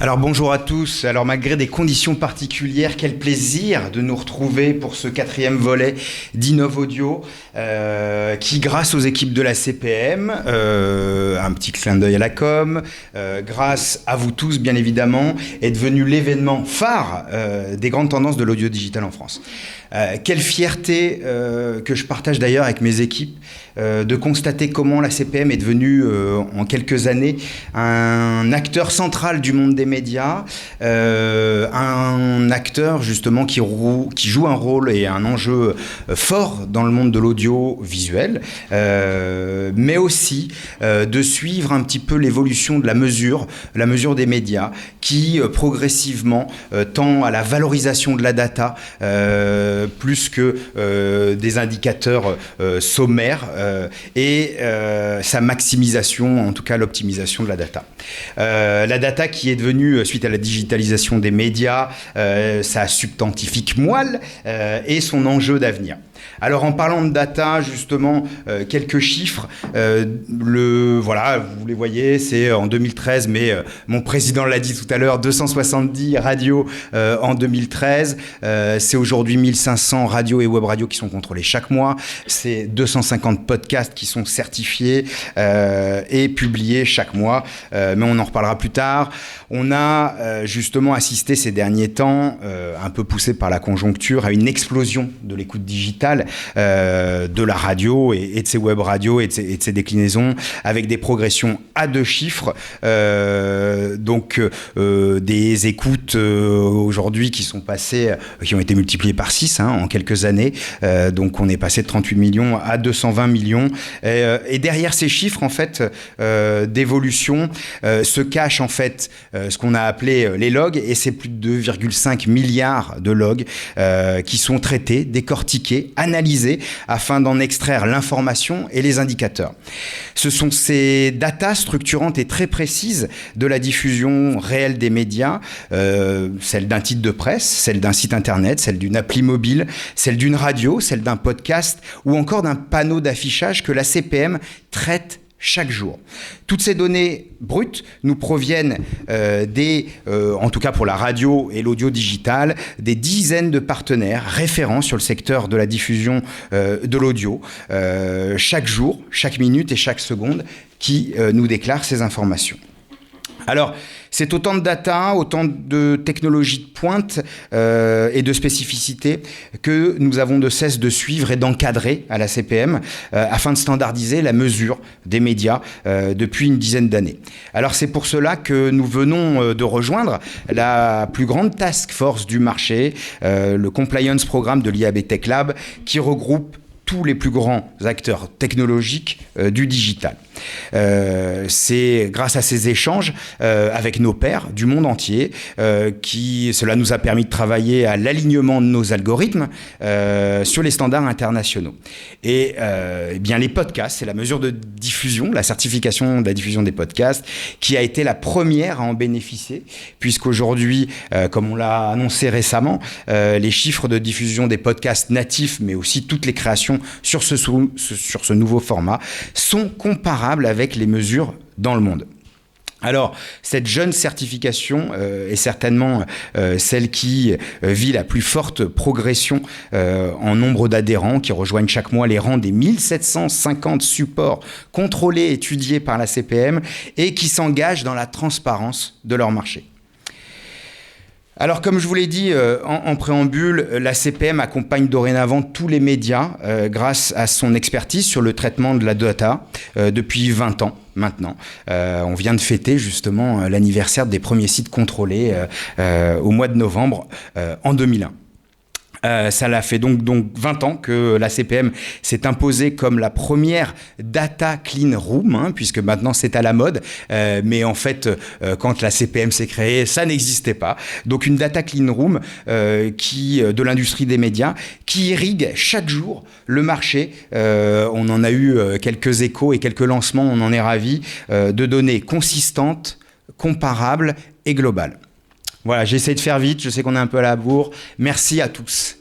Alors bonjour à tous. Alors malgré des conditions particulières, quel plaisir de nous retrouver pour ce 4e volet d'Innov Audio qui, grâce aux équipes de la CPM, un petit clin d'œil à la com, grâce à vous tous bien évidemment, est devenu l'événement phare des grandes tendances de l'audio digital en France. Quelle fierté que je partage d'ailleurs avec mes équipes de constater comment la CPM est devenue en quelques années un acteur central du monde des médias, un acteur justement qui joue un rôle et un enjeu fort dans le monde de l'audiovisuel, mais aussi de suivre un petit peu l'évolution de la mesure des médias qui progressivement tend à la valorisation de la data plus que des indicateurs sommaires et sa maximisation, en tout cas l'optimisation de la data. La data qui est devenue, suite à la digitalisation des médias, sa substantifique moelle et son enjeu d'avenir. Alors en parlant de data, justement, quelques chiffres. Voilà, vous les voyez, c'est en 2013, mais mon président l'a dit tout à l'heure, 270 radios en 2013. C'est aujourd'hui 1500 radios et web radios qui sont contrôlées chaque mois. C'est 250 podcasts qui sont certifiés et publiés chaque mois. Mais on en reparlera plus tard. On a justement assisté ces derniers temps, un peu poussé par la conjoncture, à une explosion de l'écoute digitale, de la radio et de ses web radios et de ses déclinaisons, avec des progressions à 2 chiffres, donc des écoutes aujourd'hui qui ont été multipliées par 6 en quelques années, donc on est passé de 38 millions à 220 millions, et derrière ces chiffres en fait d'évolution se cache en fait ce qu'on a appelé les logs, et c'est plus de 2,5 milliards de logs qui sont traités, décortiqués, analysés afin d'en extraire l'information et les indicateurs. Ce sont ces datas structurantes et très précises de la diffusion réelle des médias, celle d'un titre de presse, celle d'un site internet, celle d'une appli mobile, celle d'une radio, celle d'un podcast ou encore d'un panneau d'affichage que la CPM traite chaque jour. Toutes ces données brutes nous proviennent en tout cas pour la radio et l'audio digital, des dizaines de partenaires référents sur le secteur de la diffusion de l'audio, chaque jour, chaque minute et chaque seconde, qui nous déclarent ces informations. Alors, c'est autant de data, autant de technologies de pointe et de spécificités que nous avons de cesse de suivre et d'encadrer à la CPM afin de standardiser la mesure des médias depuis une dizaine d'années. Alors c'est pour cela que nous venons de rejoindre la plus grande task force du marché, le Compliance Programme de l'IAB Tech Lab, qui regroupe tous les plus grands acteurs technologiques du digital. C'est grâce à ces échanges avec nos pairs du monde entier cela nous a permis de travailler à l'alignement de nos algorithmes sur les standards internationaux. Et bien les podcasts, c'est la mesure de diffusion, la certification de la diffusion des podcasts, qui a été la première à en bénéficier, puisqu'aujourd'hui, comme on l'a annoncé récemment, les chiffres de diffusion des podcasts natifs, mais aussi toutes les créations sur ce nouveau format, sont comparables avec les mesures dans le monde. Alors, cette jeune certification est certainement celle qui vit la plus forte progression en nombre d'adhérents qui rejoignent chaque mois les rangs des 1750 supports contrôlés et étudiés par la CPM et qui s'engagent dans la transparence de leur marché. Alors, comme je vous l'ai dit en préambule, la CPM accompagne dorénavant tous les médias grâce à son expertise sur le traitement de la data depuis 20 ans maintenant. On vient de fêter justement l'anniversaire des premiers sites contrôlés au mois de novembre en 2001. Ça l'a fait donc 20 ans que la CPM s'est imposée comme la première data clean room, puisque maintenant c'est à la mode, mais en fait quand la CPM s'est créée, ça n'existait pas. Donc une data clean room de l'industrie des médias qui irrigue chaque jour le marché. On en a eu quelques échos et quelques lancements, on en est ravis, de données consistantes, comparables et globales. Voilà, j'essaie de faire vite, je sais qu'on est un peu à la bourre. Merci à tous.